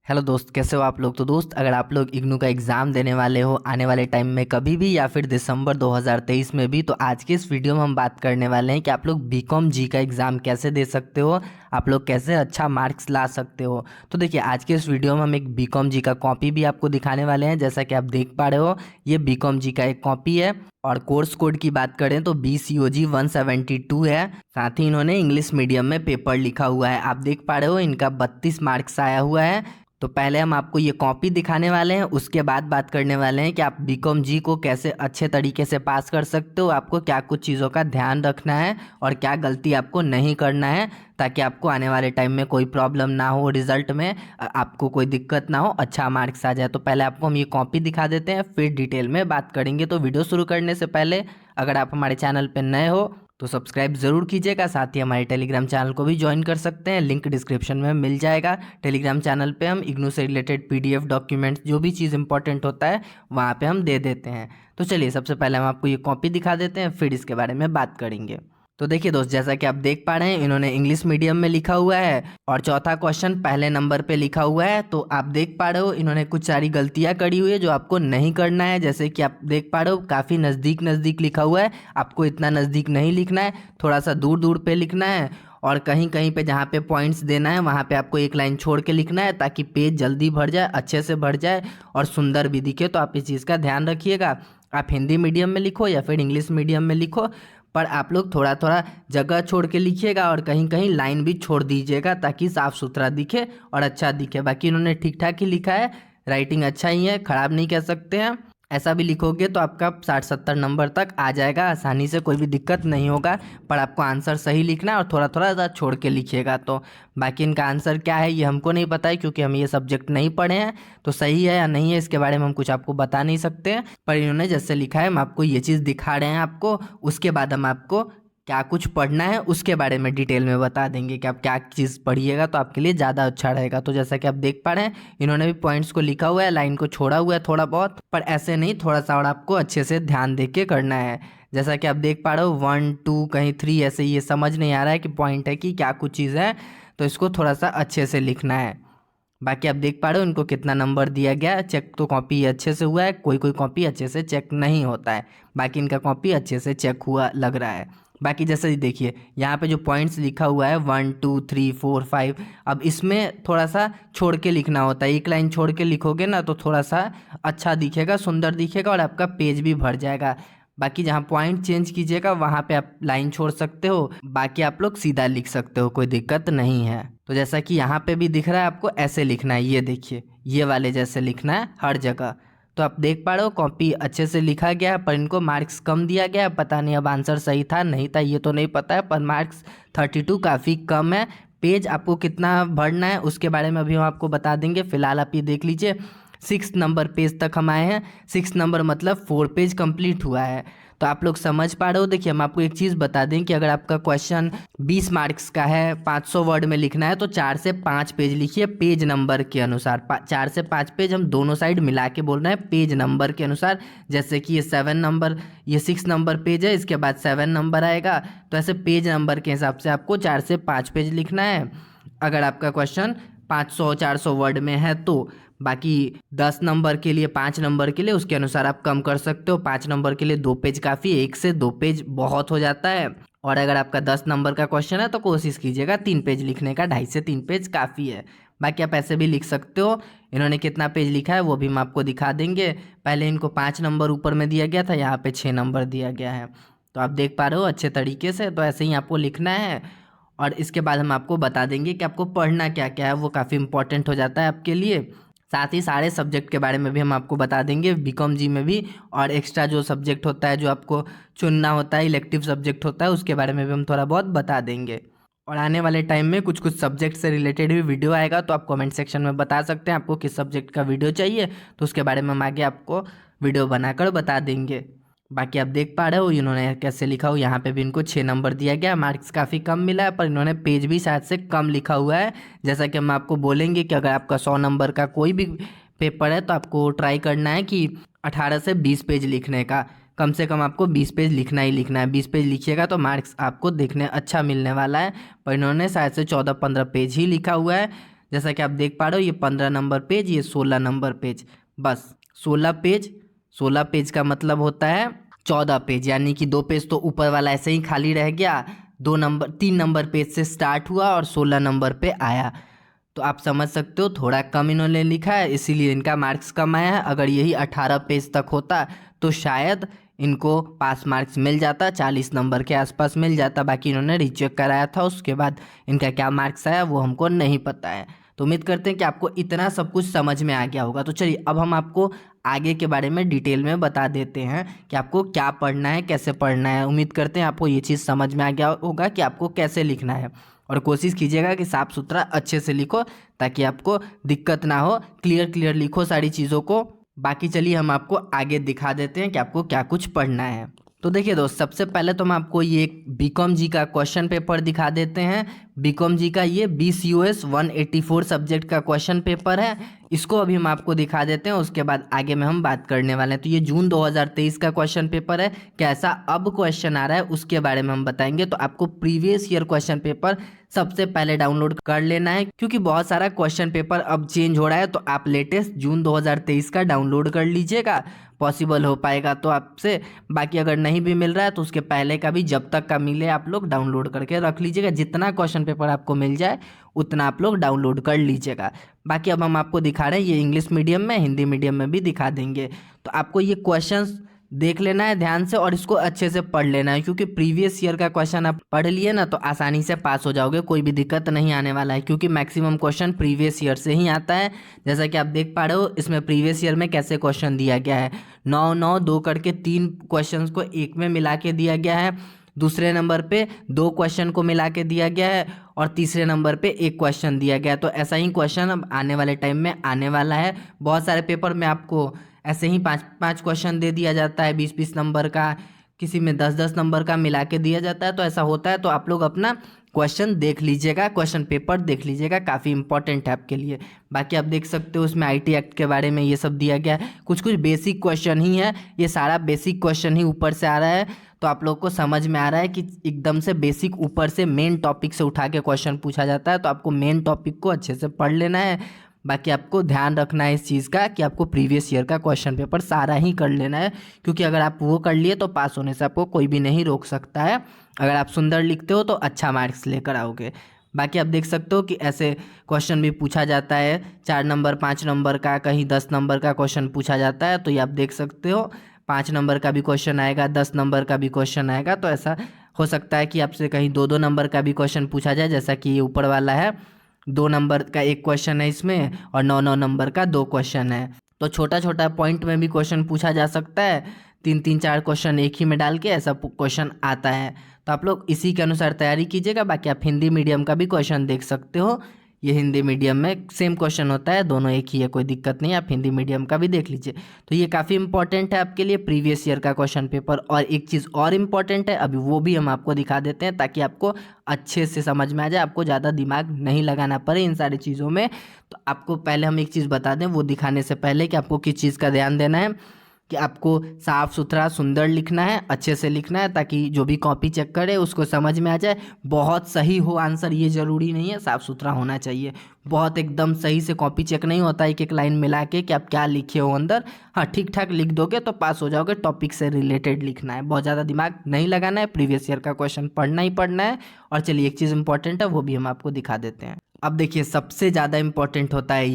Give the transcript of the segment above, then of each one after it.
Hello दोस्त, कैसे हो आप लोग। तो दोस्त, अगर आप लोग इग्नू का एग्ज़ाम देने वाले हो आने वाले टाइम में कभी भी या फिर दिसंबर 2023 में भी, तो आज के इस वीडियो में हम बात करने वाले हैं कि आप लोग बीकॉम जी का एग्ज़ाम कैसे दे सकते हो, आप लोग कैसे अच्छा मार्क्स ला सकते हो। तो देखिए, आज के इस वीडियो में हम एक बीकॉम जी का कॉपी भी आपको दिखाने वाले हैं। जैसा कि आप देख पा रहे हो, ये बीकॉम जी का एक कॉपी है। और कोर्स कोड की बात करें तो BCOG 172 है। साथ ही इन्होंने इंग्लिश मीडियम में पेपर लिखा हुआ है। आप देख पा रहे हो, इनका 32 मार्क्स आया हुआ है। तो पहले हम आपको ये कॉपी दिखाने वाले हैं, उसके बाद बात करने वाले हैं कि आप बीकॉम जी को कैसे अच्छे तरीके से पास कर सकते हो, आपको क्या कुछ चीज़ों का ध्यान रखना है और क्या गलती आपको नहीं करना है, ताकि आपको आने वाले टाइम में कोई प्रॉब्लम ना हो, रिजल्ट में आपको कोई दिक्कत ना हो, अच्छा मार्क्स आ जाए। तो पहले आपको हम ये कॉपी दिखा देते हैं, फिर डिटेल में बात करेंगे। तो वीडियो शुरू करने से पहले अगर आप हमारे चैनल पर नए हो तो सब्सक्राइब ज़रूर कीजिएगा। साथ ही हमारे टेलीग्राम चैनल को भी ज्वाइन कर सकते हैं, लिंक डिस्क्रिप्शन में मिल जाएगा। टेलीग्राम चैनल पे हम इग्नू से रिलेटेड PDF डॉक्यूमेंट्स, जो भी चीज़ इंपॉर्टेंट होता है वहाँ पे हम दे देते हैं। तो चलिए, सबसे पहले हम आपको ये कॉपी दिखा देते हैं, फिर इसके बारे में बात करेंगे। तो देखिए दोस्त, जैसा कि आप देख पा रहे हैं, इन्होंने इंग्लिश मीडियम में लिखा हुआ है और चौथा क्वेश्चन पहले नंबर पे लिखा हुआ है। तो आप देख पा रहे हो, इन्होंने कुछ सारी गलतियां करी हुई है जो आपको नहीं करना है। जैसे कि आप देख पा रहे हो, काफ़ी नज़दीक नज़दीक लिखा हुआ है, आपको इतना नज़दीक नहीं लिखना है, थोड़ा सा दूर दूर पे लिखना है। और कहीं कहीं पे जहाँ पे पॉइंट्स देना है वहाँ पे आपको एक लाइन छोड़ के लिखना है, ताकि पेज जल्दी भर जाए, अच्छे से भर जाए और सुंदर भी दिखे। तो आप इस चीज़ का ध्यान रखिएगा। आप हिंदी मीडियम में लिखो या फिर इंग्लिश मीडियम में लिखो, पर आप लोग थोड़ा थोड़ा जगह छोड़ के लिखिएगा और कहीं कहीं लाइन भी छोड़ दीजिएगा, ताकि साफ़ सुथरा दिखे और अच्छा दिखे। बाकी इन्होंने ठीक ठाक ही लिखा है, राइटिंग अच्छा ही है, ख़राब नहीं कह सकते हैं। ऐसा भी लिखोगे तो आपका 60-70 नंबर तक आ जाएगा आसानी से, कोई भी दिक्कत नहीं होगा। पर आपको आंसर सही लिखना है और थोड़ा थोड़ा ज़्यादा छोड़ के लिखिएगा। तो बाकी इनका आंसर क्या है ये हमको नहीं पता है, क्योंकि हम ये सब्जेक्ट नहीं पढ़े हैं। तो सही है या नहीं है इसके बारे में हम कुछ आपको बता नहीं सकते हैं, पर इन्होंने जैसे लिखा है हम आपको ये चीज़ दिखा रहे हैं आपको। उसके बाद हम आपको क्या कुछ पढ़ना है उसके बारे में डिटेल में बता देंगे कि आप क्या चीज़ पढ़िएगा तो आपके लिए ज़्यादा अच्छा रहेगा। तो जैसा कि आप देख पा रहे हैं, इन्होंने भी पॉइंट्स को लिखा हुआ है, लाइन को छोड़ा हुआ है थोड़ा बहुत, पर ऐसे नहीं, थोड़ा सा और आपको अच्छे से ध्यान दे के करना है। जैसा कि आप देख पा रहे हो, 1 2 कहीं 3 ऐसे, ये समझ नहीं आ रहा है कि पॉइंट है कि क्या कुछ चीज़ है, तो इसको थोड़ा सा अच्छे से लिखना है। बाकी आप देख पा रहे हो इनको कितना नंबर दिया गया है। चेक तो कॉपी अच्छे से हुआ है, कोई कोई कॉपी अच्छे से चेक नहीं होता है, बाकी इनका कॉपी अच्छे से चेक हुआ लग रहा है। बाकी जैसे देखिए, यहाँ पे जो पॉइंट्स लिखा हुआ है 1 2 3 4 5, अब इसमें थोड़ा सा छोड़ के लिखना होता है। एक लाइन छोड़ के लिखोगे ना तो थोड़ा सा अच्छा दिखेगा, सुंदर दिखेगा और आपका पेज भी भर जाएगा। बाकी जहाँ पॉइंट चेंज कीजिएगा वहाँ पे आप लाइन छोड़ सकते हो, बाकी आप लोग सीधा लिख सकते हो, कोई दिक्कत नहीं है। तो जैसा कि यहाँ पे भी दिख रहा है, आपको ऐसे लिखना है, ये देखिए, ये वाले जैसे लिखना है हर जगह। तो आप देख पा रहे हो कॉपी अच्छे से लिखा गया है, पर इनको मार्क्स कम दिया गया है। पता नहीं अब आंसर सही था नहीं था ये तो नहीं पता है, पर मार्क्स 32 काफ़ी कम है। पेज आपको कितना भरना है उसके बारे में अभी हम आपको बता देंगे। फिलहाल आप ये देख लीजिए, 6 नंबर पेज तक हम आए हैं। 6 नंबर मतलब 4 पेज कंप्लीट हुआ है। तो आप लोग समझ पा रहे हो। देखिए, हम आपको एक चीज़ बता दें कि अगर आपका क्वेश्चन 20 मार्क्स का है, 500 वर्ड में लिखना है, तो 4 से 5 पेज लिखिए पेज नंबर के अनुसार। 4 से 5 पेज हम दोनों साइड मिला के बोल रहे हैं, पेज नंबर के अनुसार। जैसे कि ये 7 नंबर, ये 6 नंबर पेज है, इसके बाद 7 नंबर आएगा, तो ऐसे पेज नंबर के हिसाब से आपको 4 से 5 पेज लिखना है अगर आपका क्वेश्चन 500-400 वर्ड में है तो। बाकी 10 नंबर के लिए, 5 नंबर के लिए उसके अनुसार आप कम कर सकते हो। 5 नंबर के लिए 2 पेज काफ़ी, 1 से 2 पेज बहुत हो जाता है। और अगर आपका 10 नंबर का क्वेश्चन है तो कोशिश कीजिएगा 3 पेज लिखने का, 2.5 से 3 पेज काफ़ी है। बाकी आप ऐसे भी लिख सकते हो। इन्होंने कितना पेज लिखा है वो भी हम आपको दिखा देंगे। पहले इनको 5 नंबर ऊपर में दिया गया था, यहाँ पे 6 नंबर दिया गया है। तो आप देख पा रहे हो अच्छे तरीके से, तो ऐसे ही आपको लिखना है। और इसके बाद हम आपको बता देंगे कि आपको पढ़ना क्या क्या है, वो काफ़ी इंपॉर्टेंट हो जाता है आपके लिए। साथ ही सारे सब्जेक्ट के बारे में भी हम आपको बता देंगे, बीकॉम जी में भी। और एक्स्ट्रा जो सब्जेक्ट होता है, जो आपको चुनना होता है, इलेक्टिव सब्जेक्ट होता है, उसके बारे में भी हम थोड़ा बहुत बता देंगे। और आने वाले टाइम में कुछ कुछ सब्जेक्ट से रिलेटेड भी वीडियो आएगा, तो आप कमेंट सेक्शन में बता सकते हैं आपको किस सब्जेक्ट का वीडियो चाहिए, तो उसके बारे में हम आगे आपको वीडियो बनाकर बता देंगे। बाकी आप देख पा रहे हो इन्होंने कैसे लिखा हो, यहाँ पे भी इनको 6 नंबर दिया गया। मार्क्स काफ़ी कम मिला है, पर इन्होंने पेज भी शायद से कम लिखा हुआ है। जैसा कि हम आपको बोलेंगे कि अगर आपका 100 नंबर का कोई भी पेपर है तो आपको ट्राई करना है कि 18 से 20 पेज लिखने का, कम से कम आपको 20 पेज लिखना ही लिखना है। 20 पेज लिखिएगा तो मार्क्स आपको देखने अच्छा मिलने वाला है, पर इन्होंने शायद से 14-15 पेज ही लिखा हुआ है। जैसा कि आप देख पा रहे हो, ये 15 नंबर पेज, ये 16 नंबर पेज, बस 16 पेज। 16 पेज का मतलब होता है 14 पेज, यानी कि 2 पेज तो ऊपर वाला ऐसे ही खाली रह गया, 3 नंबर पेज से स्टार्ट हुआ और 16 नंबर पे आया। तो आप समझ सकते हो थोड़ा कम इन्होंने लिखा है, इसीलिए इनका मार्क्स कम आया है। अगर यही 18 पेज तक होता तो शायद इनको पास मार्क्स मिल जाता, 40 नंबर के आसपास मिल जाता। बाकी इन्होंने रीचेक कराया था, उसके बाद इनका क्या मार्क्स आया वो हमको नहीं पता है। तो उम्मीद करते हैं कि आपको इतना सब कुछ समझ में आ गया होगा। तो चलिए अब हम आपको आगे के बारे में डिटेल में बता देते हैं कि आपको क्या पढ़ना है, कैसे पढ़ना है। उम्मीद करते हैं आपको ये चीज़ समझ में आ गया होगा कि आपको कैसे लिखना है, और कोशिश कीजिएगा कि साफ़ सुथरा अच्छे से लिखो ताकि आपको दिक्कत ना हो, क्लियर लिखो सारी चीज़ों को। बाकी चलिए हम आपको आगे दिखा देते हैं कि आपको क्या कुछ पढ़ना है। तो देखिए दोस्त, सबसे पहले तो हम आपको ये बीकॉम जी का क्वेश्चन पेपर दिखा देते हैं। बीकॉम जी का ये BCOS 184 सब्जेक्ट का क्वेश्चन पेपर है, इसको अभी हम आपको दिखा देते हैं, उसके बाद आगे में हम बात करने वाले हैं। तो ये जून 2023 का क्वेश्चन पेपर है, कैसा अब क्वेश्चन आ रहा है उसके बारे में हम बताएंगे। तो आपको प्रीवियस ईयर क्वेश्चन पेपर सबसे पहले डाउनलोड कर लेना है, क्योंकि बहुत सारा क्वेश्चन पेपर अब चेंज हो रहा है। तो आप लेटेस्ट जून 2023 का डाउनलोड कर लीजिएगा, पॉसिबल हो पाएगा तो आपसे। बाकी अगर नहीं भी मिल रहा है तो उसके पहले का भी जब तक का मिले आप लोग डाउनलोड करके रख लीजिएगा। जितना क्वेश्चन पेपर आपको मिल जाए उतना आप लोग डाउनलोड कर लीजिएगा। बाकी अब हम आपको दिखा रहे हैं, ये इंग्लिश मीडियम में, हिंदी मीडियम में भी दिखा देंगे। तो आपको ये क्वेश्चंस देख लेना है ध्यान से और इसको अच्छे से पढ़ लेना है, क्योंकि प्रीवियस ईयर का क्वेश्चन आप पढ़ लिए ना तो आसानी से पास हो जाओगे, कोई भी दिक्कत नहीं आने वाला है, क्योंकि मैक्सिमम क्वेश्चन प्रीवियस ईयर से ही आता है। जैसा कि आप देख पा रहे हो, इसमें प्रीवियस ईयर में कैसे क्वेश्चन दिया गया है, 9 करके 3 क्वेश्चन को एक में मिला के दिया गया है, दूसरे नंबर पे 2 क्वेश्चन को मिला के दिया गया है, और तीसरे नंबर पे 1 क्वेश्चन दिया गया है। तो ऐसा ही क्वेश्चन अब आने वाले टाइम में आने वाला है। बहुत सारे पेपर में आपको ऐसे ही 5 क्वेश्चन दे दिया जाता है, 20 नंबर का, किसी में 10 नंबर का मिला के दिया जाता है। तो ऐसा होता है, तो आप लोग अपना क्वेश्चन देख लीजिएगा, क्वेश्चन पेपर देख लीजिएगा, काफ़ी इंपॉर्टेंट है आपके लिए। बाकी आप देख सकते हो उसमें IT एक्ट के बारे में ये सब दिया गया है, कुछ बेसिक क्वेश्चन ही है, ये सारा बेसिक क्वेश्चन ही ऊपर से आ रहा है। तो आप लोग को समझ में आ रहा है कि एकदम से बेसिक ऊपर से मेन टॉपिक से उठा के क्वेश्चन पूछा जाता है। तो आपको मेन टॉपिक को अच्छे से पढ़ लेना है। बाकी आपको ध्यान रखना है इस चीज़ का कि आपको प्रीवियस ईयर का क्वेश्चन पेपर सारा ही कर लेना है, क्योंकि अगर आप वो कर लिए तो पास होने से आपको कोई भी नहीं रोक सकता है। अगर आप सुंदर लिखते हो तो अच्छा मार्क्स लेकर आओगे। बाकी आप देख सकते हो कि ऐसे क्वेश्चन भी पूछा जाता है, 4 नंबर 5 नंबर का, कहीं 10 नंबर का क्वेश्चन पूछा जाता है। तो ये आप देख सकते हो 5 नंबर का भी क्वेश्चन आएगा, 10 नंबर का भी क्वेश्चन आएगा। तो ऐसा हो सकता है कि आपसे कहीं 2 नंबर का भी क्वेश्चन पूछा जाए, जैसा कि ये ऊपर वाला है, 2 नंबर का 1 क्वेश्चन है इसमें, और 9 नंबर का 2 क्वेश्चन है। तो छोटा छोटा पॉइंट में भी क्वेश्चन पूछा जा सकता है, 3-4 क्वेश्चन एक ही में डाल के ऐसा क्वेश्चन आता है। तो आप लोग इसी के अनुसार तैयारी कीजिएगा। बाकी आप हिंदी मीडियम का भी क्वेश्चन देख सकते हो, ये हिंदी मीडियम में सेम क्वेश्चन होता है, दोनों एक ही है, कोई दिक्कत नहीं है, आप हिंदी मीडियम का भी देख लीजिए। तो ये काफ़ी इंपॉर्टेंट है आपके लिए प्रीवियस ईयर का क्वेश्चन पेपर। और एक चीज़ और इम्पॉर्टेंट है, अभी वो भी हम आपको दिखा देते हैं ताकि आपको अच्छे से समझ में आ जाए, आपको ज़्यादा दिमाग नहीं लगाना पड़े इन सारी चीज़ों में। तो आपको पहले हम एक चीज़ बता दें वो दिखाने से पहले कि आपको किस चीज़ का ध्यान देना है, कि आपको साफ़ सुथरा सुंदर लिखना है, अच्छे से लिखना है, ताकि जो भी कॉपी चेक करे उसको समझ में आ जाए। बहुत सही हो आंसर ये ज़रूरी नहीं है, साफ़ सुथरा होना चाहिए। बहुत एकदम सही से कॉपी चेक नहीं होता, एक लाइन मिला के कि आप क्या लिखे हो अंदर। हाँ, ठीक ठाक लिख दोगे तो पास हो जाओगे। टॉपिक से रिलेटेड लिखना है, बहुत ज़्यादा दिमाग नहीं लगाना है, प्रीवियस ईयर का क्वेश्चन पढ़ना ही पढ़ना है। और चलिए एक चीज़ इंपॉर्टेंट है वो भी हम आपको दिखा देते हैं। अब देखिए सबसे ज़्यादा इंपॉर्टेंट होता है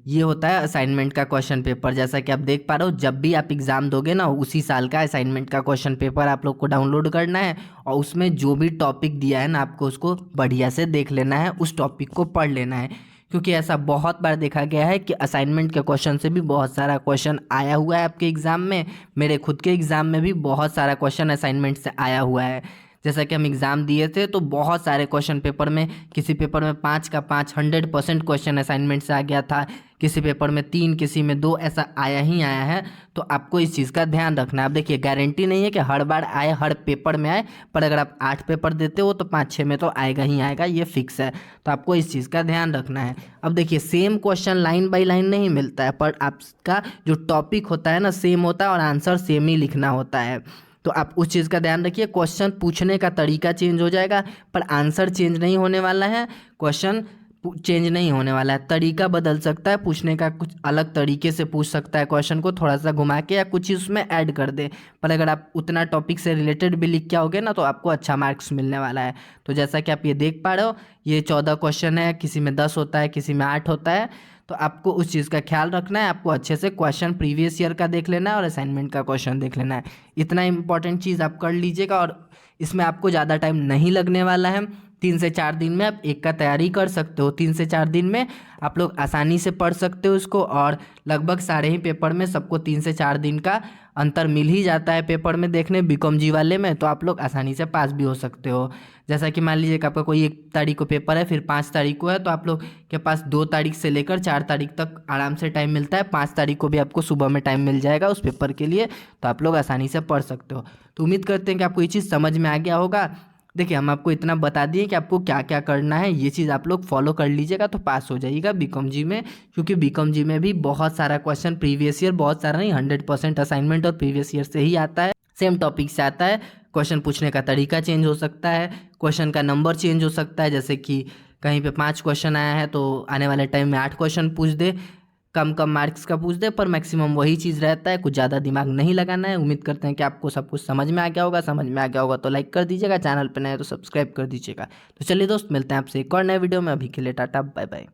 ये होता है असाइनमेंट का क्वेश्चन पेपर। जैसा कि आप देख पा रहे हो, जब भी आप एग्ज़ाम दोगे ना, उसी साल का असाइनमेंट का क्वेश्चन पेपर आप लोग को डाउनलोड करना है, और उसमें जो भी टॉपिक दिया है ना आपको उसको बढ़िया से देख लेना है, उस टॉपिक को पढ़ लेना है। क्योंकि ऐसा बहुत बार देखा गया है कि असाइनमेंट के क्वेश्चन से भी बहुत सारा क्वेश्चन आया हुआ है आपके एग्ज़ाम में। मेरे खुद के एग्ज़ाम में भी बहुत सारा क्वेश्चन असाइनमेंट से आया हुआ है। जैसा कि हम एग्ज़ाम दिए थे तो बहुत सारे क्वेश्चन पेपर में, किसी पेपर में 5 का 5 100% क्वेश्चन असाइनमेंट से आ गया था, किसी पेपर में 3, किसी में 2, ऐसा आया ही आया है। तो आपको इस चीज़ का ध्यान रखना है। अब देखिए गारंटी नहीं है कि हर बार आए, हर पेपर में आए, पर अगर आप 8 पेपर देते हो तो 5-6 में तो आएगा ही आएगा, ये फिक्स है। तो आपको इस चीज़ का ध्यान रखना है। अब देखिए same question line by line नहीं मिलता है, पर आपका जो टॉपिक होता है ना सेम होता है, और आंसर सेम ही लिखना होता है। तो आप उस चीज़ का ध्यान रखिए। क्वेश्चन पूछने का तरीका चेंज हो जाएगा पर आंसर चेंज नहीं होने वाला है। क्वेश्चन चेंज नहीं होने वाला है। तरीका बदल सकता है पूछने का, कुछ अलग तरीके से पूछ सकता है क्वेश्चन को थोड़ा सा घुमा के, या कुछ चीज़ उसमें ऐड कर दे। पर अगर आप उतना टॉपिक से रिलेटेड भी लिख के आओगे ना तो आपको अच्छा मार्क्स मिलने वाला है। तो जैसा कि आप ये देख पा रहे हो, ये 14 क्वेश्चन है, किसी में 10 होता है, किसी में 8 होता है। तो आपको उस चीज़ का ख्याल रखना है, आपको अच्छे से क्वेश्चन प्रीवियस ईयर का देख लेना है और असाइनमेंट का क्वेश्चन देख लेना है। इतना इंपॉर्टेंट चीज़ आप कर लीजिएगा और इसमें आपको ज़्यादा टाइम नहीं लगने वाला है। 3 से 4 दिन में आप एक का तैयारी कर सकते हो। 3 से 4 दिन में आप लोग आसानी से पढ़ सकते हो इसको, और लगभग सारे ही पेपर में सबको 3 से 4 दिन का अंतर मिल ही जाता है पेपर में देखने बीकॉम जी वाले में। तो आप लोग आसानी से पास भी हो सकते हो। जैसा कि मान लीजिए कि आपका कोई 1 तारीख को पेपर है, फिर 5 तारीख को है, तो आप लोग के पास 2 तारीख से लेकर 4 तारीख तक आराम से टाइम मिलता है। 5 तारीख को भी आपको सुबह में टाइम मिल जाएगा उस पेपर के लिए, तो आप लोग आसानी से पढ़ सकते हो। तो उम्मीद करते हैं कि आपको ये चीज़ समझ में आ गया होगा। देखिए, हम आपको इतना बता दिए कि आपको क्या क्या करना है, ये चीज़ आप लोग फॉलो कर लीजिएगा तो पास हो जाइएगा बीकॉम जी में। क्योंकि बीकॉम जी में भी बहुत सारा क्वेश्चन प्रीवियस ईयर, बहुत सारा नहीं, 100% असाइनमेंट और प्रीवियस ईयर से ही आता है, सेम टॉपिक से आता है। क्वेश्चन पूछने का तरीका चेंज हो सकता है, क्वेश्चन का नंबर चेंज हो सकता है। जैसे कि कहीं पे 5 क्वेश्चन आया है तो आने वाले टाइम में 8 क्वेश्चन पूछ दे, कम कम मार्क्स का पूछ दे, पर मैक्सिमम वही चीज़ रहता है, कुछ ज़्यादा दिमाग नहीं लगाना है। उम्मीद करते हैं कि आपको सब कुछ समझ में आ गया होगा। समझ में आ गया होगा तो लाइक कर दीजिएगा, चैनल पर नए तो सब्सक्राइब कर दीजिएगा। तो चलिए दोस्त, मिलते हैं आपसे एक और नए वीडियो में। अभी के लिए टाटा, बाय बाय।